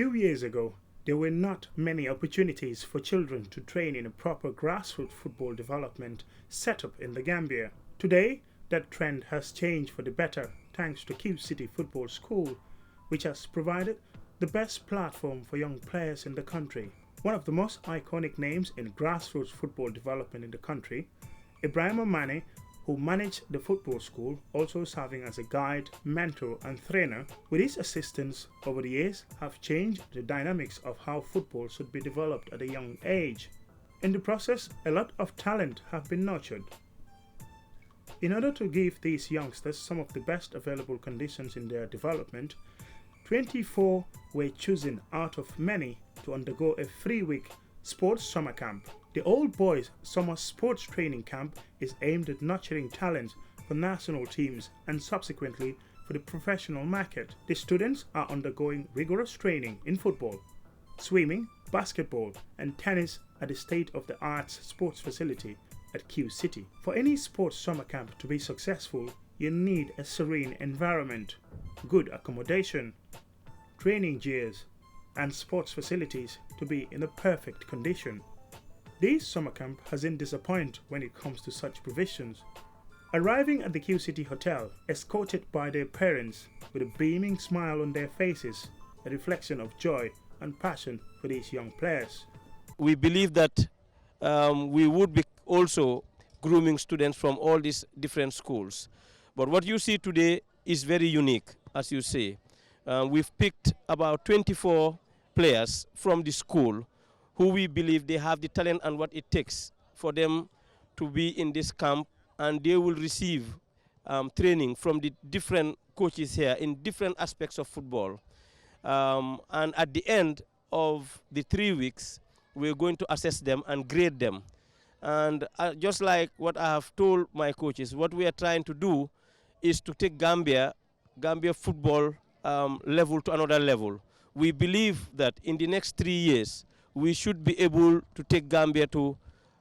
few years ago, there were not many opportunities for children to train in a proper grassroots football development setup in the Gambia. Today, that trend has changed for the better thanks to Qcity Football School, which has provided the best platform for young players in the country. One of the most iconic names in grassroots football development in the country, Ibrahim Mane, who managed the football school, also serving as a guide, mentor and trainer, with his assistance over the years have changed the dynamics of how football should be developed at a young age. In the process, a lot of talent have been nurtured. In order to give these youngsters some of the best available conditions in their development, 24 were chosen out of many to undergo a 3-week sports summer camp. The Old Boys Summer Sports Training Camp is aimed at nurturing talent for national teams and subsequently for the professional market. The students are undergoing rigorous training in football, swimming, basketball and tennis at the state-of-the-art sports facility at Qcity. For any sports summer camp to be successful, you need a serene environment, good accommodation, training gears and sports facilities to be in a perfect condition. This summer camp hasn't disappointed when it comes to such provisions. Arriving at the Qcity Hotel, escorted by their parents with a beaming smile on their faces, a reflection of joy and passion for these young players. We believe that we would be also grooming students from all these different schools. But what you see today is very unique, as you say. We've picked about 24 players from the school who we believe they have the talent and what it takes for them to be in this camp, and they will receive training from the different coaches here in different aspects of football. And at the end of the 3 weeks, we're going to assess them and grade them. And just like what I have told my coaches, what we are trying to do is to take Gambia football level to another level. We believe that in the next 3 years, we should be able to take Gambia to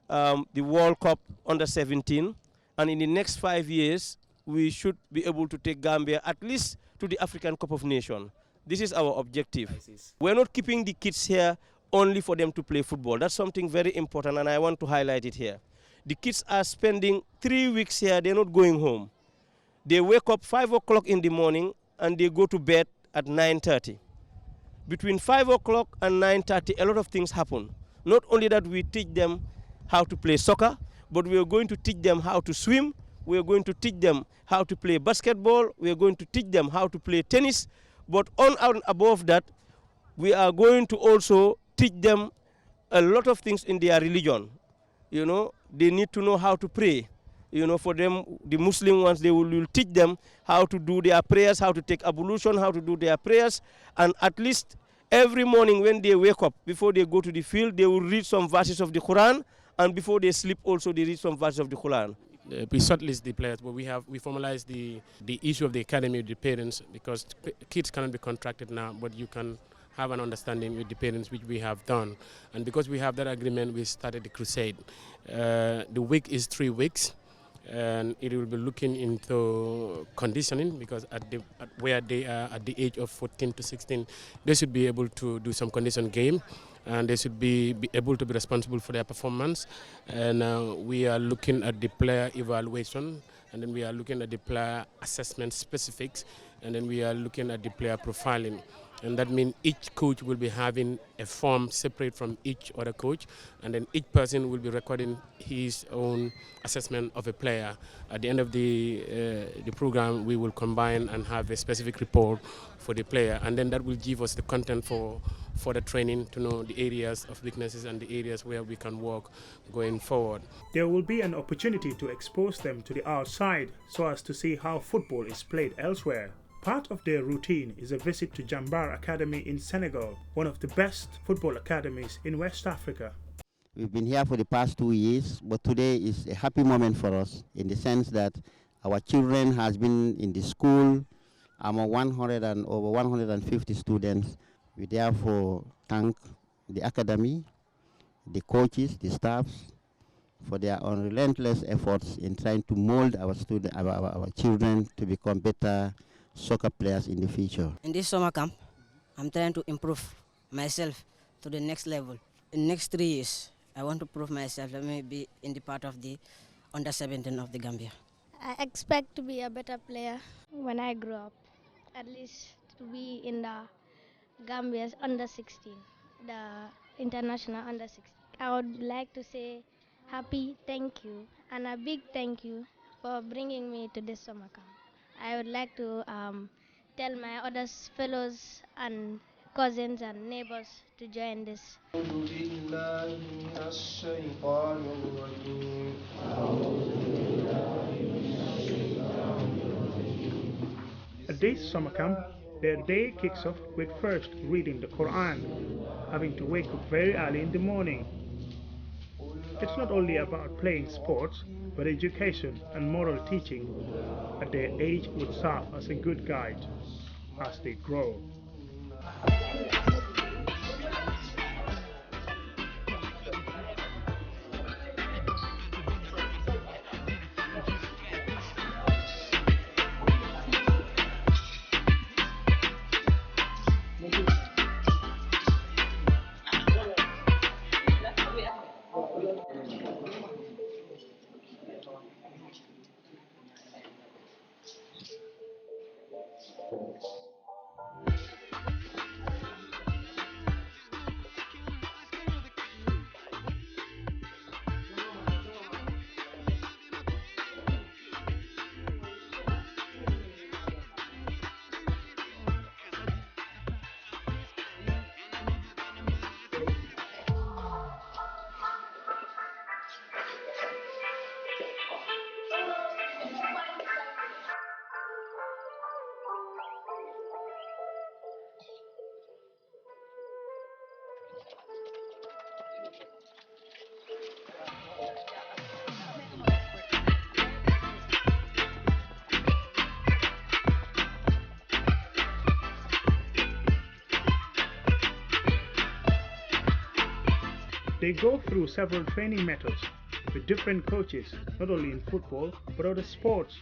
the World Cup under-17, and in the next 5 years, we should be able to take Gambia at least to the African Cup of Nations. This is our objective. We're not keeping the kids here only for them to play football. That's something very important, and I want to highlight it here. The kids are spending 3 weeks here. They're not going home. They wake up 5 o'clock in the morning, and they go to bed at 9:30. Between 5 o'clock and 9:30, a lot of things happen. Not only that we teach them how to play soccer, but we are going to teach them how to swim. We are going to teach them how to play basketball. We are going to teach them how to play tennis. But on and above that, we are going to also teach them a lot of things in their religion. You know, they need to know how to pray. You know, for them, the Muslim ones, they will teach them how to do their prayers, how to take ablution, how to do their prayers. And at least every morning when they wake up, before they go to the field, they will read some verses of the Quran. And before they sleep also, they read some verses of the Quran. We shortlist the players, but we formalize the issue of the academy with the parents, because kids cannot be contracted now, but you can have an understanding with the parents, which we have done. And because we have that agreement, we started the crusade. The week is 3 weeks. And it will be looking into conditioning, because where they are at the age of 14 to 16, they should be able to do some condition game, and they should be able to be responsible for their performance. And we are looking at the player evaluation, and then we are looking at the player assessment specifics, and then we are looking at the player profiling. And that means each coach will be having a form separate from each other coach, and then each person will be recording his own assessment of a player. At the end of the program, we will combine and have a specific report for the player, and then that will give us the content for the training to know the areas of weaknesses and the areas where we can work going forward. There will be an opportunity to expose them to the outside so as to see how football is played elsewhere. Part of their routine is a visit to Jambar Academy in Senegal, one of the best football academies in West Africa. We've been here for the past 2 years, but today is a happy moment for us in the sense that our children has been in the school among over 150 students. We therefore thank the academy, the coaches, the staffs, for their unrelentless efforts in trying to mold our children to become better soccer players in the future. In this summer camp, I'm trying to improve myself to the next level. In next 3 years, I want to prove myself. Let me be in the part of the under 17 of the Gambia. I expect to be a better player when I grow up, at least to be in the Gambia's under 16, the international under 16. I would like to say happy thank you and a big thank you for bringing me to this summer camp. I would like to tell my other fellows and cousins and neighbors to join this. At this summer camp, their day kicks off with first reading the Quran, having to wake up very early in the morning. It's not only about playing sports, but education and moral teaching at their age would serve as a good guide as they grow. They go through several training methods with different coaches, not only in football but other sports.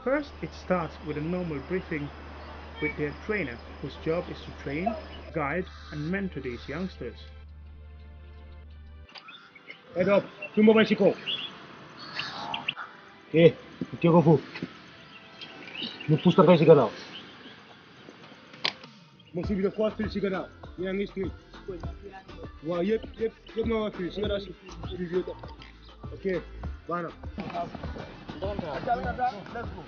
First, it starts with a normal briefing with their trainer, whose job is to train, guide, and mentor these youngsters. Head up, tumbo bicycle. Okay, take off. You push the bicycle now. Must be the first three cigar now. Yeah, I'm straight. Wow, yep, no, three cigar. Okay, Bana. Let's go.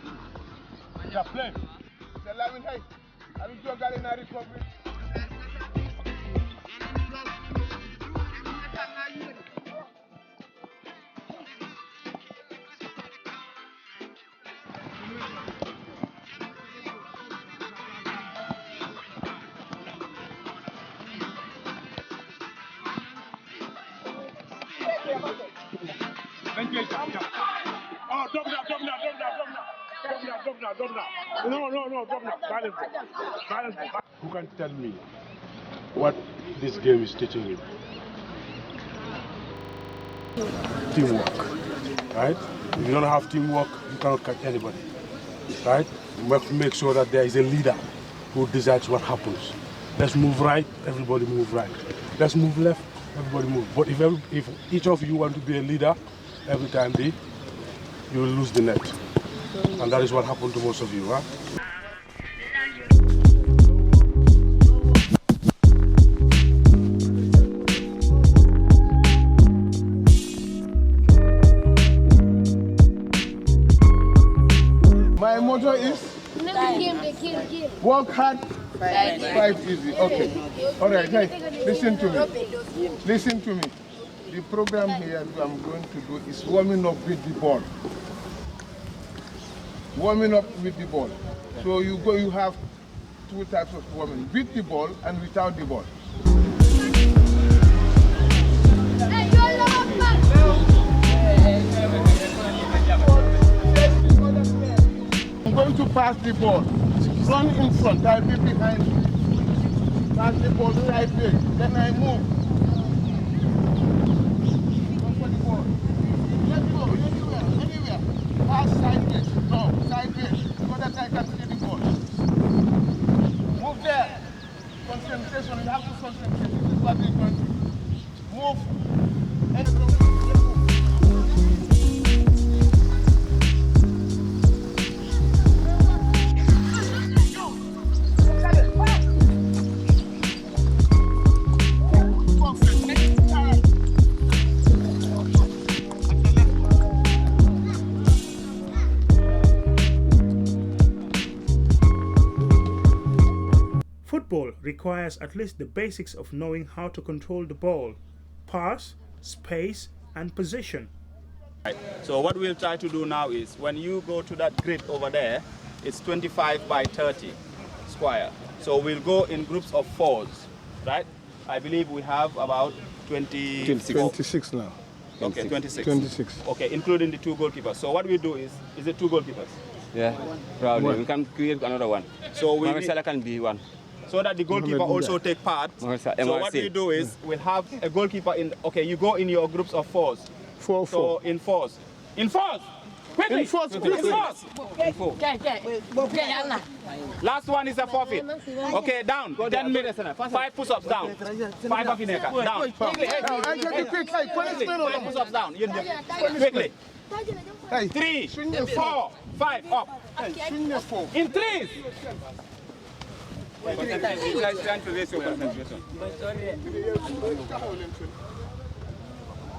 Yeah, play. The line height. I will go in the republic. Oh, drop now. No, drop now. Balance. Who can tell me what this game is teaching you? Teamwork, right? If you don't have teamwork, you cannot catch anybody, right? You have to make sure that there is a leader who decides what happens. Let's move right, everybody move right. Let's move left, everybody move. But if each of you want to be a leader, every time you will lose the net. And that is what happened to most of you, huh? My motto is work hard, fight easy. Okay. All right, hey, listen to me. Listen to me. The program here I'm going to do is warming up with the ball. Warming up with the ball. So you have two types of warming, with the ball and without the ball. I'm going to pass the ball. Run in front, I'll be behind you. Pass the ball right way. Then I move. Go for the ball. Let's go, anywhere. Pass sideways. No, sideways. So that I can see the ball. Move there. Concentrate. Football requires at least the basics of knowing how to control the ball, pass, space, and position. Right. So what we'll try to do now is, when you go to that grid over there, it's 25 by 30 square. So we'll go in groups of 4s, right? I believe we have about 26 now. Okay, 26. 26. Okay, including the 2 goalkeepers. So what we do is it 2 goalkeepers? Yeah, probably. We can create another one. So we Salah can be one. So that the goalkeeper also take part. So what we do is, we'll have a goalkeeper in. Okay, you go in your groups of 4s. So in 4s. In 4s. Quickly. In 4s. In 4s. Last one is a forfeit. Okay, down. 10 minutes. 5 push-ups down. 5 of Ineka. Down. Quickly. 5 push-ups down. Quickly. 3, 4, 5 up. In 3s.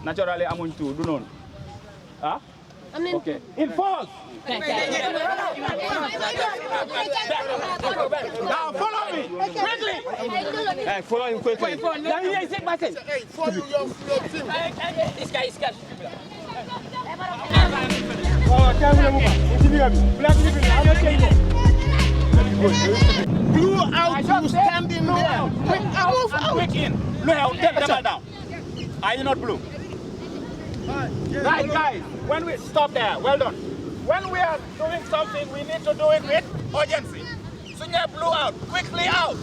Naturally, I'm going to do none. Huh? Okay. In 4s. Now follow me. Quickly. Hey, follow him quickly. Follow your team. Blue out, you standing there. Quick out and quick in. Blue out, get them down. Are you not blue? Right, guys, when we stop there, well done. When we are doing something, we need to do it with urgency. So you blue out, quickly out.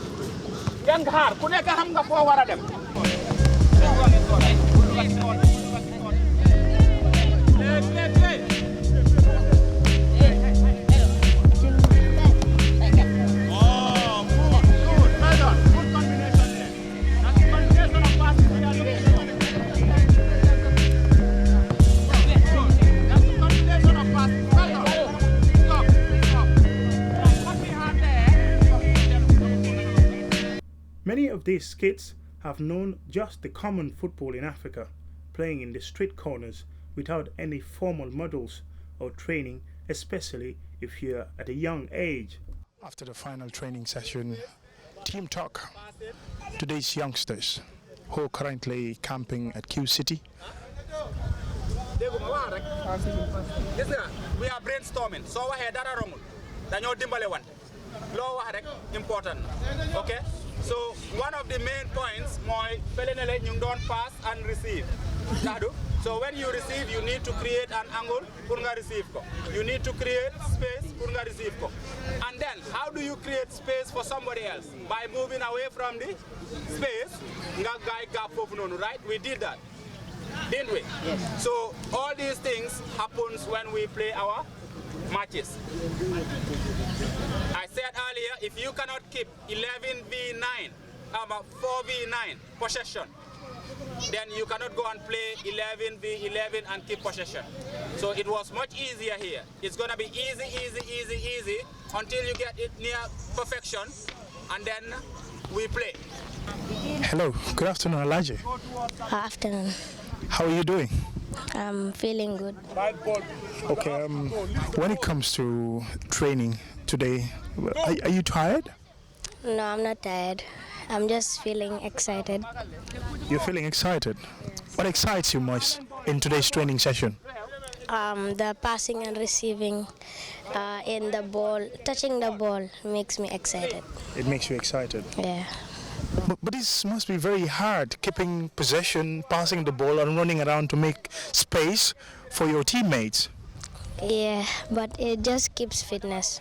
Young hard, kuneka hamga forward them. Many of these kids have known just the common football in Africa, playing in the street corners without any formal models or training, especially if you're at a young age. After the final training session, team talk. Today's youngsters who are currently camping at Qcity. We are brainstorming. So we had that wrong. Danyo dimbale one. Low important. Okay? So one of the main points, moi pelenele you don't pass and receive. So when you receive, you need to create an angle pour receive. You need to create space pour receive. And then how do you create space for somebody else? By moving away from the space. Right? We did that. Didn't we? Yes. So all these things happens when we play our matches. I said earlier, if you cannot keep 11v9, 4v9 possession, then you cannot go and play 11v11 and keep possession. So it was much easier here. It's going to be easy until you get it near perfection, and then we play. Hello, good afternoon, Alaji. Good afternoon. How are you doing? I'm feeling good. Okay, when it comes to training today, are you tired? No, I'm not tired. I'm just feeling excited. You're feeling excited? What excites you most in today's training session? The passing and receiving in the ball, touching the ball makes me excited. It makes you excited? Yeah. But this must be very hard, keeping possession, passing the ball and running around to make space for your teammates. Yeah, but it just keeps fitness.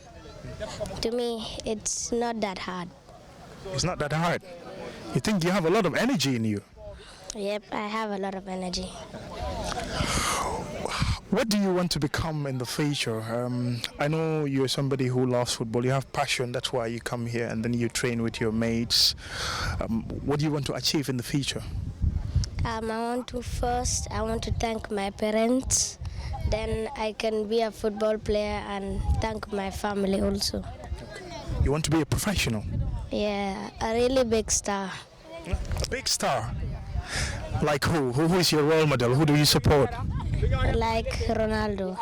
To me, it's not that hard. It's not that hard? You think you have a lot of energy in you? Yep, I have a lot of energy. What do you want to become in the future? I know you're somebody who loves football. You have passion. That's why you come here and then you train with your mates. What do you want to achieve in the future? I want to thank my parents. Then I can be a football player and thank my family also. You want to be a professional? Yeah, a really big star. A big star? Like who? Who is your role model? Who do you support? Like Ronaldo.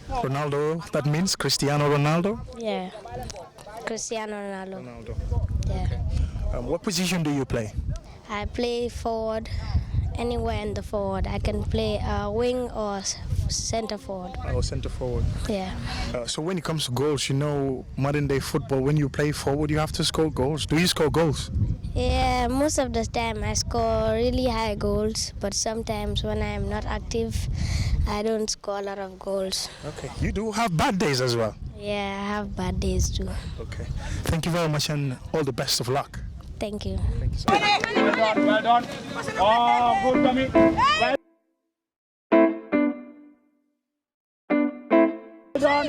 Ronaldo, that means Cristiano Ronaldo? Yeah. Cristiano Ronaldo. Ronaldo. Yeah. What position do you play? I play forward, anywhere in the forward. I can play wing or center forward. Oh, center forward. Yeah. So when it comes to goals, you know, modern day football, when you play forward, you have to score goals. Do you score goals? Yeah, most of the time I score really high goals, but sometimes when I am not active, I don't score a lot of goals. Okay. You do have bad days as well? Yeah, I have bad days too. Okay. Thank you very much and all the best of luck. Thank you. Thank you so much. Well done, well done. Oh, good, Tommy. Well done.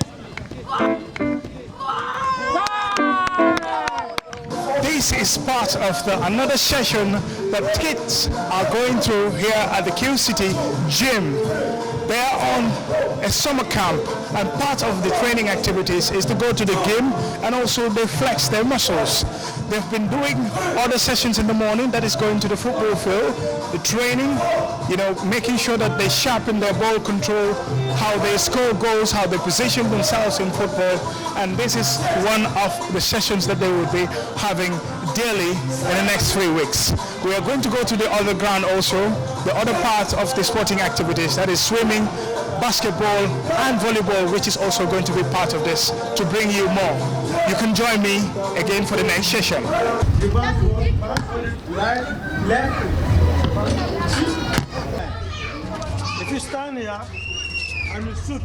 This is part of another session that kids are going through here at the Qcity gym. They are on a summer camp, and part of the training activities is to go to the gym and also they flex their muscles. They've been doing other sessions in the morning, that is going to the football field, the training, you know, making sure that they sharpen their ball control, how they score goals, how they position themselves in football, and this is one of the sessions that they will be having daily in the next 3 weeks. We are going to go to the other ground also, the other part of the sporting activities, that is swimming, basketball and volleyball, which is also going to be part of this to bring you more. You can join me again for the next session. If you stand here and you shoot,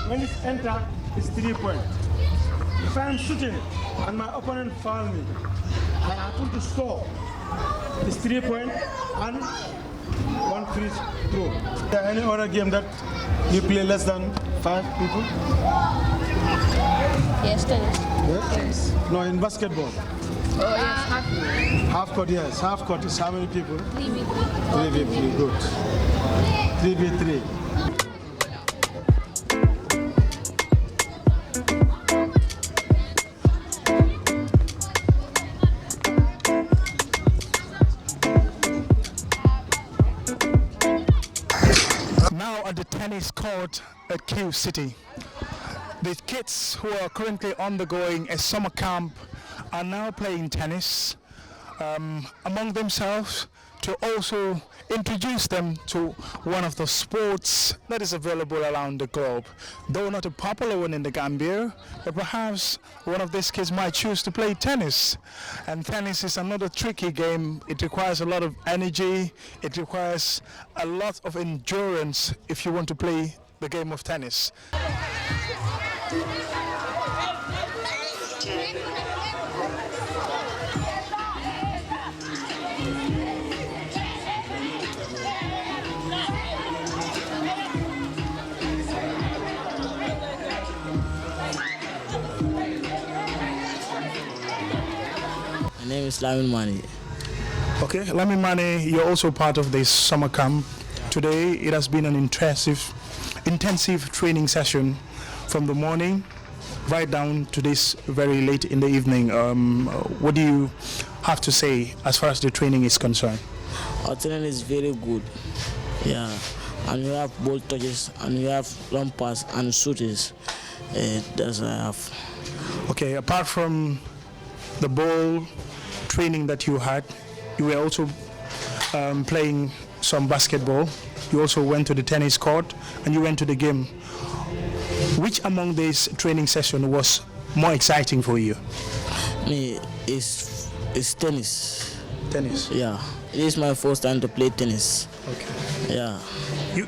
when it enter, it's 3 points. If I am shooting and my opponent foul me, I happen to score, it's 3 points and 1 free throw. Is there any other game that you play less than 5 people? Yes, tennis. Yes? No, in basketball. Oh, yes, half court. Half court, yes. Half court is how many people? 3v3. 3v3, good. 3v3. Now at the tennis court at Qcity. The kids who are currently undergoing a summer camp are now playing tennis among themselves to also introduce them to one of the sports that is available around the globe. Though not a popular one in the Gambia, but perhaps one of these kids might choose to play tennis. And tennis is another tricky game. It requires a lot of energy. It requires a lot of endurance if you want to play the game of tennis. My name is Lamin Mani. Okay, Lamin Mani, you're also part of this summer camp. Today it has been an intensive training session from the morning right down to this very late in the evening. What do you have to say as far as the training is concerned? Our training is very good. Yeah, and we have ball touches and we have long pass and shooters. That's what I have. Okay, apart from the ball training that you had, you were also playing some basketball. You also went to the tennis court and you went to the game. Which among these training sessions was more exciting for you? Me, it's tennis. Tennis? Yeah, it is my first time to play tennis. Okay. Yeah.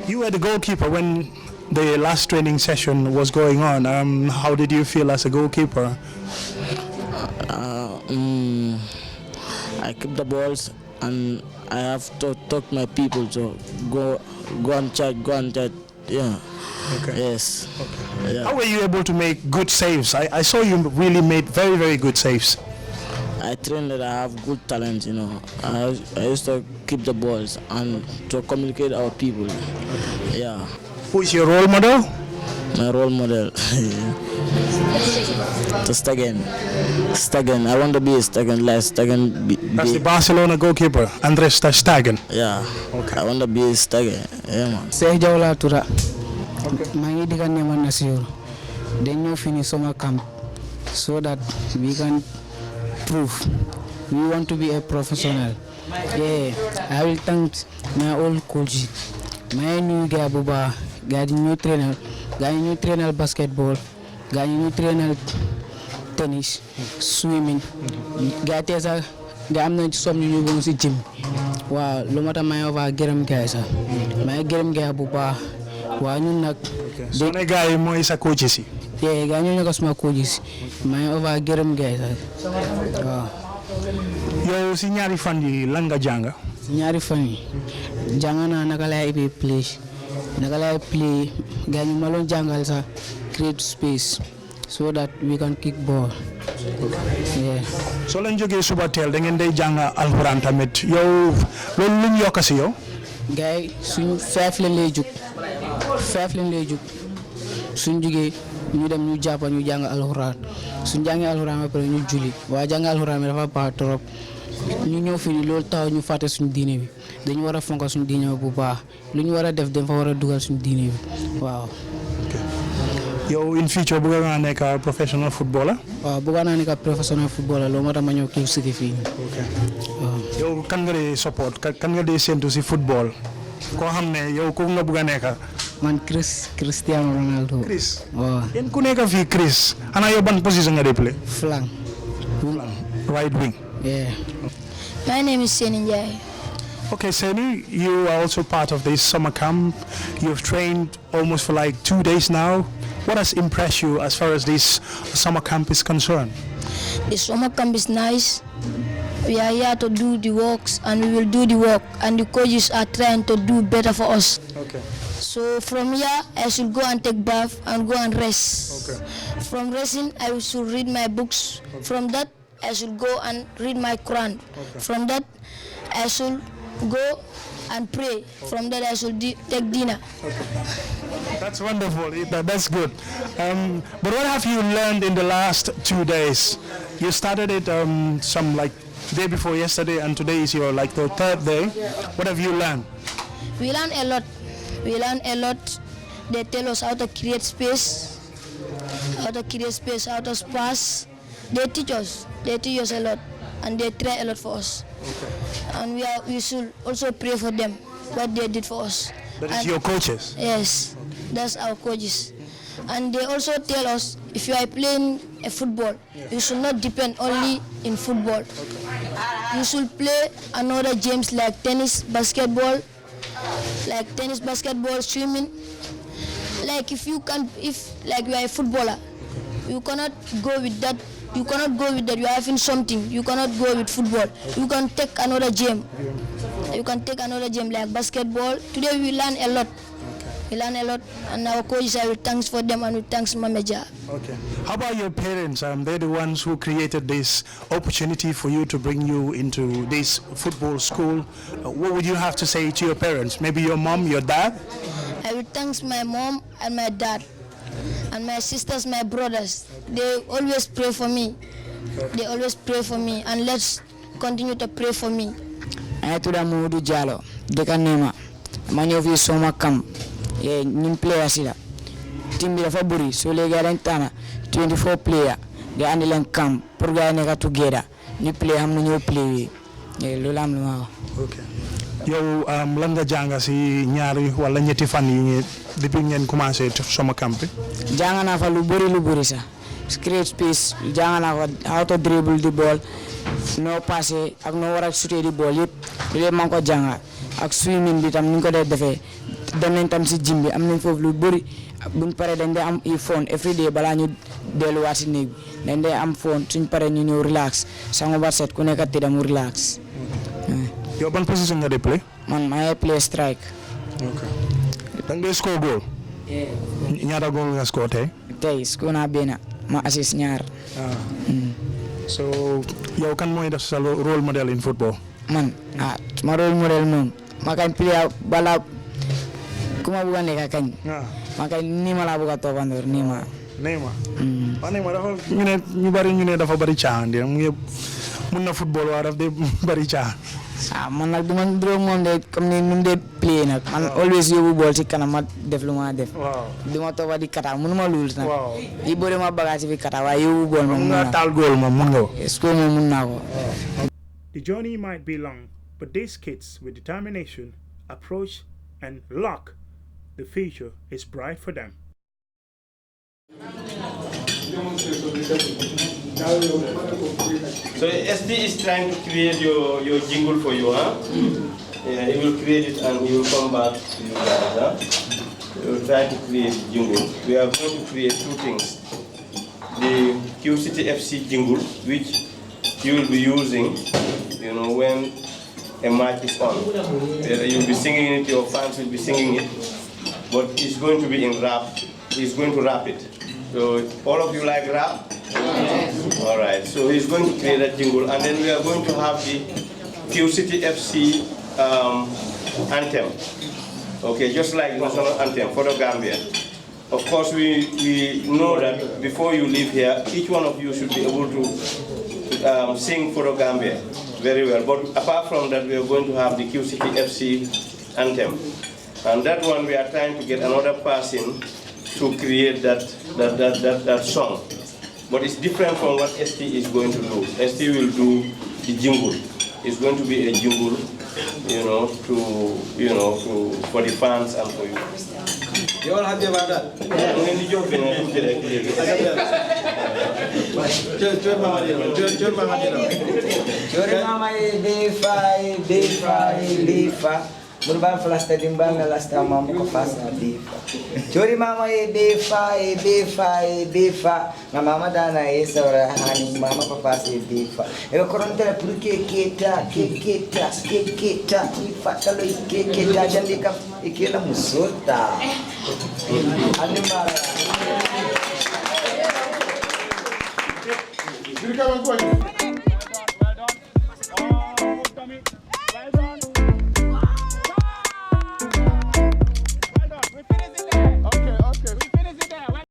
You were the goalkeeper when the last training session was going on. How did you feel as a goalkeeper? I keep the balls and I have to talk to my people to go and chat, yeah. Okay. Yes. Okay. Yeah. How were you able to make good saves? I saw you really made very, very good saves. I train that I have good talent, you know. I used to keep the balls and to communicate our people. Yeah. Who is your role model? My role model. To Stegen. I want to be a Stegen. Like Stegen. That's the Barcelona goalkeeper, Andres ter Stegen. Yeah. Okay. I want to be a Stegen. Yeah, man. Seh Jawla Tura. Mangi dikan nyaman nasiur. Then you finish summer camp so that we can prove we want to be a professional. Yeah, I will thank my old coach, my new guy Buba, new trainer basketball, new trainer tennis, swimming. Guy I'm not some new going to gym. Wow, no matter my over gerem guys, my gerem guy Buba, wow you nak. So the guy mo is a coach si. Yeah, guy you nak small coaches, my over gerem guys. Wow. Yo si ñaari fan yi lan nga jàng. Si ñaari fan yi jàng naa naka laay play gars ñu ma doon jàngal sax create space so that we can kick ball. Yeah. So lañ jógee suba teel da ngeen day jàng alxuraan tamit yow loolu lu ñu yokk si yow. gars yi suñ 5 lañ lay jug suñ jógee ñu dem ñu jàpp ñu jàng alxuraan suñ jàngee alxuraan ba pare ñu julli waa jàng alxuraan bi dafa baax trop ñu ñëw fii loolu taw ñu fàtte suñu diine bi dañu war a fonk suñu diine bi bu baax lu ñu war a def dañ fa war a dugal suñu diine bi waaw. yow in future bëgg nga nekk professional footballer. waaw bëgg naa nekk professional footballer loolu moo tax ma ñëw Qcity fii. yow kan nga dee support kan nga dee séntu si football koo xam ne yow ko nga bëgg a nekk. man Cristiano Ronaldo. Chris. waaw. yéen ku nekk fii Chris. ana yow ban position nga dee play. flank. Right wing. Yeah. My name is Seni Njai. Okay, Seni, you are also part of this summer camp. You've trained almost for like 2 days now. What has impressed you as far as this summer camp is concerned? The summer camp is nice. We are here to do the works and we will do the work, and the coaches are trying to do better for us. Okay. So from here I should go and take bath and go and rest. Okay. From resting I should read my books. Okay. From that I should go and read my Quran. Okay. From that I should go and pray. Okay. From that I should take dinner. Okay. That's wonderful. That's good. But what have you learned in the last 2 days? You started it some like day before yesterday, and today is your like the 3rd day. What have you learned? We learn a lot. They tell us how to create space, how to pass. They teach us a lot, and they try a lot for us. Okay. And we should also pray for them, what they did for us. That is your coaches? Yes, that's our coaches. And they also tell us if you are playing a football, you should not depend only in football. Okay. You should play another games like tennis, basketball, swimming. Like if you are a footballer, you cannot go with that. You are having something. You cannot go with football. You can take another game. You can take another game like basketball. Today we learn a lot. We learn a lot, and our coaches, I will thanks for them and we thanks Mamaja. Okay. How about your parents? They're the ones who created this opportunity for you to bring you into this football school. What would you have to say to your parents? Maybe your mom, your dad? I will thanks my mom and my dad, and my sisters, my brothers. They always pray for me. They always pray for me, and let's continue to pray for me. I told Amudu Jalo, Dekanema, many of you summer camp. Yeah, new players here. Team be Faburi, so they get 24 player. They are camp. Program together. New player, I'm new play. Yeah, Lulam Lua. Okay. Yow lan nga jàng si ñaari wala ñetti fan yi depuis ngeen commencé summer camp bi. Jàng naa fa lu bëri sax. Create space, jàng naa fa how to dribble the ball, no passé ak no war a shooter the ball yëpp lépp maa ngi ko jàng ak swimming bi tam ni ñu ko dee defee dem nañ tam si gym bi am nañ foofu lu bëri buñ paree dañ dee am phone every day balaa ñu delluwaat si néeg bi dañ dee am phone suñ paree ñu ñëw relax sangu ba set ku nekk tëdda mu relax. Yow ban position nga dee play? Man maa play strike. Okay. Da nga score goal? Ñaata goal nga score tey? Tey score naa benn ma assist ñaar. So yow kan mooy def sa role model in football? Man ma role model moom ma kan play bala kuma bëgg a nekk kañ. Maka Nima la buka topandur Nima. Neymar. Neymar dafa ñu bari ñu ne dafa bari caan de mu ngi mun na football waa daf de bari caan. Man nag duma dro moom de comme ni nu de play nag man always yóbbu ball ci kanam ma def lu ma def. Duma topa di kata mënuma lul nag. Yi boole ma bagage bi kata waaye yóbbu ball moom mun na taal goal moom mun nga ko. Est-ce que moom mun naa ko. The journey might be long, but these kids with determination, approach and luck, the future is bright for them. So SD is trying to create your jingle for you, huh? Yeah, he will create it and he will come back to you guys, huh? He will try to create jingle. We are going to create two things. The Qcity FC jingle, which you will be using, you know, when a match is on. You'll be singing it, your fans will be singing it, but it's going to be in rap. He's going to rap it. So all of you like rap? Yes. All right, so he's going to create a jingle, and then we are going to have the Qcity FC anthem. Okay, just like national anthem for the Gambia. Of course, we know that before you leave here, each one of you should be able to sing for the Gambia very well. But apart from that, we are going to have the Qcity FC anthem. And that one, we are trying to get another person to create that song. But it's different from what ST is going to do. ST will do the jingle. It's going to be a jingle, for the fans and for you. You all happy about that? Yeah, I'm going to joke in Murban flasta dimbanga lasta mamu ko fasa bifa. Chori mama e bifa. Na mama dana e saura hani mama ko fasa bifa. E koronte pur keketa ifatalo keketa jandika ikela musota. Animara. Yürü kalan koy.